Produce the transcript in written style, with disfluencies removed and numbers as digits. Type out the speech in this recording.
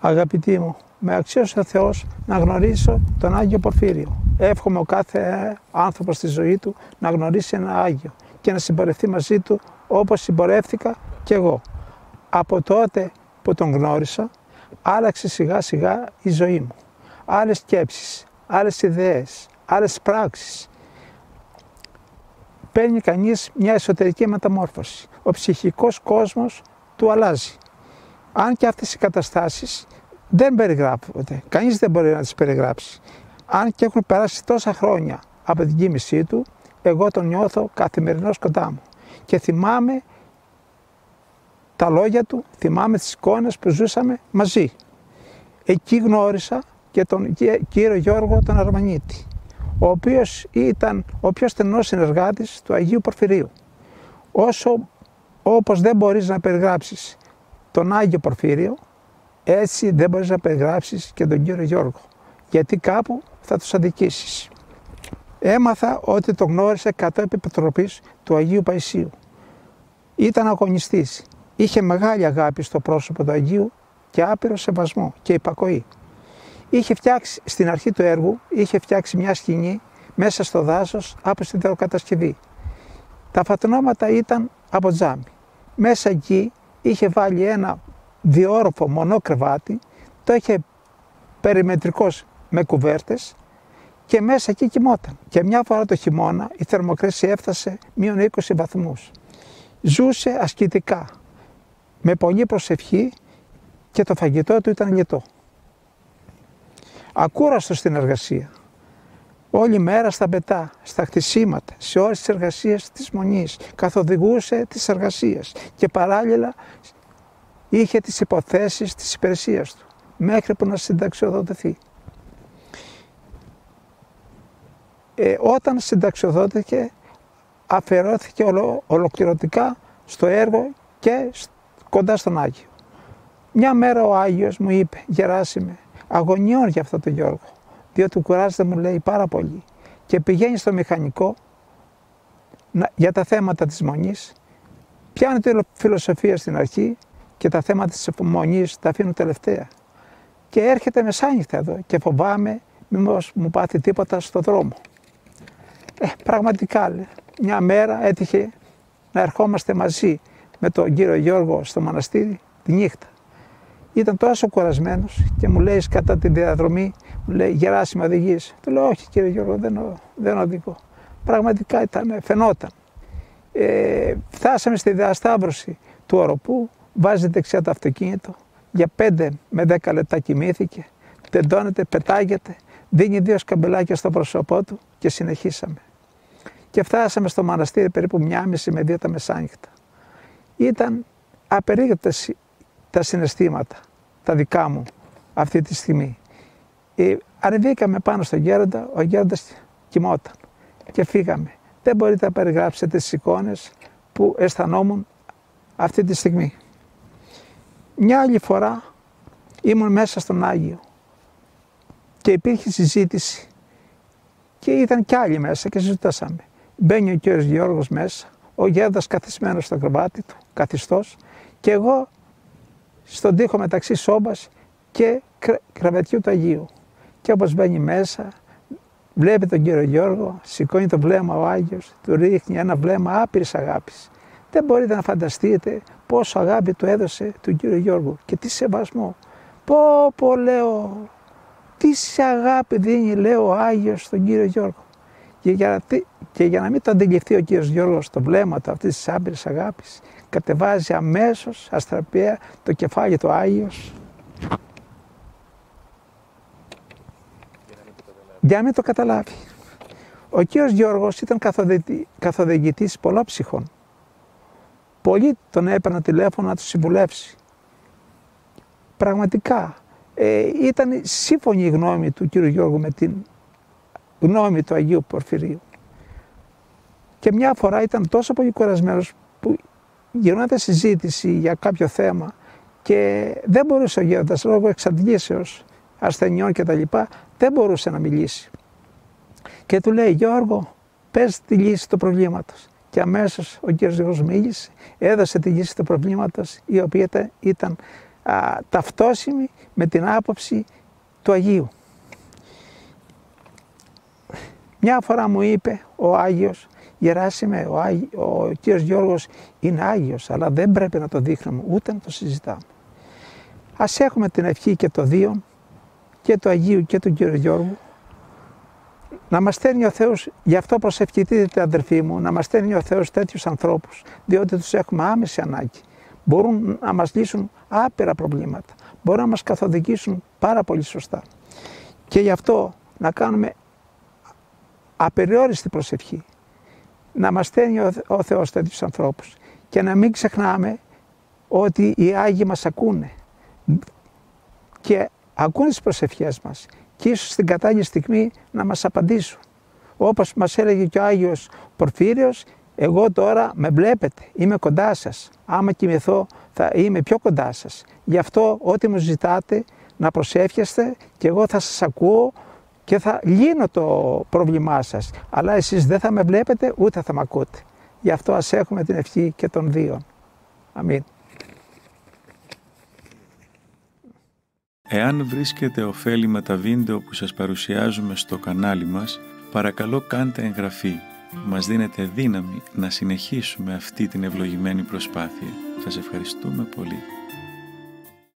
Αγαπητοί μου, με αξίωσε ο Θεός να γνωρίσω τον Άγιο Πορφύριο. Εύχομαι ο κάθε άνθρωπος στη ζωή του να γνωρίσει ένα Άγιο και να συμπορευτεί μαζί του όπως συμπορεύτηκα κι εγώ. Από τότε που τον γνώρισα, άλλαξε σιγά σιγά η ζωή μου. Άλλες σκέψεις, άλλες ιδέες, άλλες πράξεις. Παίρνει κανείς μια εσωτερική μεταμόρφωση. Ο ψυχικός κόσμος του αλλάζει. Αν και αυτές οι καταστάσεις δεν περιγράφονται, κανείς δεν μπορεί να τις περιγράψει. Αν και έχουν περάσει τόσα χρόνια από την κοίμησή του, εγώ τον νιώθω καθημερινώς κοντά μου. Και θυμάμαι τα λόγια του, θυμάμαι τις εικόνες που ζούσαμε μαζί. Εκεί γνώρισα και τον κύριο Γιώργο τον Αρμανίτη, ο οποίος ήταν ο πιο στενός συνεργάτης του Αγίου Πορφυρίου. Όπως δεν μπορείς να περιγράψεις τον Άγιο Πορφύριο, έτσι δεν μπορείς να περιγράψεις και τον κύριο Γιώργο, γιατί κάπου θα τους αδικήσεις. Έμαθα ότι τον γνώρισε κατ' επιτροπής του Αγίου Παϊσίου. Ήταν αγωνιστής, είχε μεγάλη αγάπη στο πρόσωπο του Αγίου και άπειρο σεβασμό και υπακοή. Είχε φτιάξει, στην αρχή του έργου, είχε φτιάξει μια σκηνή μέσα στο δάσος από σιδεροκατασκευή. Τα φατνώματα ήταν από τζάμι. Μέσα εκεί είχε βάλει ένα διόροφο μονό κρεβάτι, το είχε περιμετρικός με κουβέρτες και μέσα εκεί κοιμόταν. Και μια φορά το χειμώνα η θερμοκρασία έφτασε μείον 20 βαθμούς. Ζούσε ασκητικά, με πολλή προσευχή και το φαγητό του ήταν λιτό. Ακούραστο στην εργασία. Όλη μέρα στα μπετά, στα χτισήματα, σε όλες τις εργασίες της Μονής, καθοδηγούσε τις εργασίες και παράλληλα είχε τις υποθέσεις της υπηρεσίας του, μέχρι που να συνταξιοδοτηθεί. Όταν συνταξιοδότηκε, αφιερώθηκε ολοκληρωτικά στο έργο και κοντά στον Άγιο. Μια μέρα ο Άγιος μου είπε: «Γεράσιμε, αγωνιών για αυτό τον Γιώργο, διότι κουράζεται», μου λέει, «πάρα πολύ και πηγαίνει στο μηχανικό για τα θέματα της Μονής, πιάνει τη φιλοσοφία στην αρχή και τα θέματα της Μονής τα αφήνω τελευταία και έρχεται μεσάνυχτα εδώ και φοβάμαι μήπως μου πάθει τίποτα στο δρόμο». Πραγματικά, λέει, μια μέρα έτυχε να ερχόμαστε μαζί με τον κύριο Γιώργο στο μοναστήρι τη νύχτα. Ήταν τόσο κουρασμένος και μου λέει κατά τη διαδρομή, μου λέει: «Γεράσιμε, οδηγείς?» Του λέω: «Όχι κύριε Γιώργο, δεν οδηγώ». Πραγματικά φαινόταν. Φτάσαμε στη διασταύρωση του οροπού, βάζει δεξιά το αυτοκίνητο, για 5 με 10 λεπτά κοιμήθηκε, τεντώνεται, πετάγεται, δίνει 2 σκαμπελάκια στο πρόσωπό του και συνεχίσαμε. Και φτάσαμε στο μοναστήρι περίπου 1:30 με 2 τα μεσάνυχτα. Ήταν απερίγραπτες τα συναισθήματα, τα δικά μου αυτή τη στιγμή. Ανεβήκαμε πάνω στον γέροντα, ο γέροντας κοιμόταν και φύγαμε. Δεν μπορείτε να περιγράψετε τις εικόνες που αισθανόμουν αυτή τη στιγμή. Μια άλλη φορά ήμουν μέσα στον Άγιο και υπήρχε συζήτηση και ήταν κι άλλοι μέσα και συζητάσαμε. Μπαίνει ο κύριος Γιώργος μέσα, ο γέροντας καθισμένος στο κρεβάτι του, καθιστός, και εγώ στον τοίχο μεταξύ σόμπας και κρεβατιού του Αγίου. Και όπως μπαίνει μέσα, βλέπει τον κύριο Γιώργο, σηκώνει το βλέμμα ο Άγιος, του ρίχνει ένα βλέμμα άπειρης αγάπης. Δεν μπορείτε να φανταστείτε πόσο αγάπη του έδωσε του κύριο Γιώργου και τι σεβασμό. Πω, λέω, τι σε αγάπη δίνει, λέω, ο Άγιος στον κύριο Γιώργο. Και για να μην το αντιληφθεί ο κύριος Γιώργος το βλέμμα του αυτής της άπειρης αγάπης, κατεβάζει αμέσως αστραπία το κεφάλι του Άγιος για να μην το καταλάβει. Ο κύριος Γιώργος ήταν καθοδηγητής πολλών ψυχών. Πολλοί τον έπαιρναν τηλέφωνο να του συμβουλεύσει. Πραγματικά ήταν σύμφωνη η γνώμη του κύριου Γιώργου με την γνώμη του Αγίου Πορφυρίου. Και μια φορά ήταν τόσο πολύ κουρασμένος που γινόταν συζήτηση για κάποιο θέμα και δεν μπορούσε ο γέροντας λόγω εξαντλήσεως ασθενειών κτλ. Δεν μπορούσε να μιλήσει. Και του λέει: «Γιώργο, πες τη λύση του προβλήματος». Και αμέσως ο κύριος Γιώργος μίλησε, έδωσε τη λύση του προβλήματος, η οποία ήταν ταυτόσιμη με την άποψη του Αγίου. Μια φορά μου είπε ο Άγιος, Γεράσιμε, ο κύριος Γιώργος είναι Άγιος, αλλά δεν πρέπει να το δείχνουμε ούτε να το συζητάμε. Ας έχουμε την ευχή και των δύο, και του Αγίου και του κύριου Γιώργου, να μας στέλνει ο Θεός, γι' αυτό προσευχηθείτε αδερφοί μου, να μας στέλνει ο Θεός τέτοιους ανθρώπους, διότι τους έχουμε άμεση ανάγκη. Μπορούν να μας λύσουν άπειρα προβλήματα, μπορούν να μας καθοδηγήσουν πάρα πολύ σωστά. Και γι' αυτό να κάνουμε απεριόριστη προσευχή, να μας στέλνει ο Θεός τέτοιους ανθρώπους και να μην ξεχνάμε ότι οι Άγιοι μας ακούνε και ακούνε τις προσευχές μας και ίσως στην κατάλληλη στιγμή να μας απαντήσουν. Όπως μας έλεγε και ο Άγιος Πορφύριος, εγώ τώρα με βλέπετε, είμαι κοντά σας, άμα κοιμηθώ θα είμαι πιο κοντά σας. Γι' αυτό ό,τι μου ζητάτε να προσεύχεστε και εγώ θα σας ακούω και θα λύνω το πρόβλημά σας, αλλά εσείς δεν θα με βλέπετε ούτε θα με ακούτε. Γι' αυτό ας έχουμε την ευχή και των δύο. Αμήν. Εάν βρίσκετε ωφέλιμα τα βίντεο που σας παρουσιάζουμε στο κανάλι μας, παρακαλώ κάντε εγγραφή. Μας δίνετε δύναμη να συνεχίσουμε αυτή την ευλογημένη προσπάθεια. Σας ευχαριστούμε πολύ.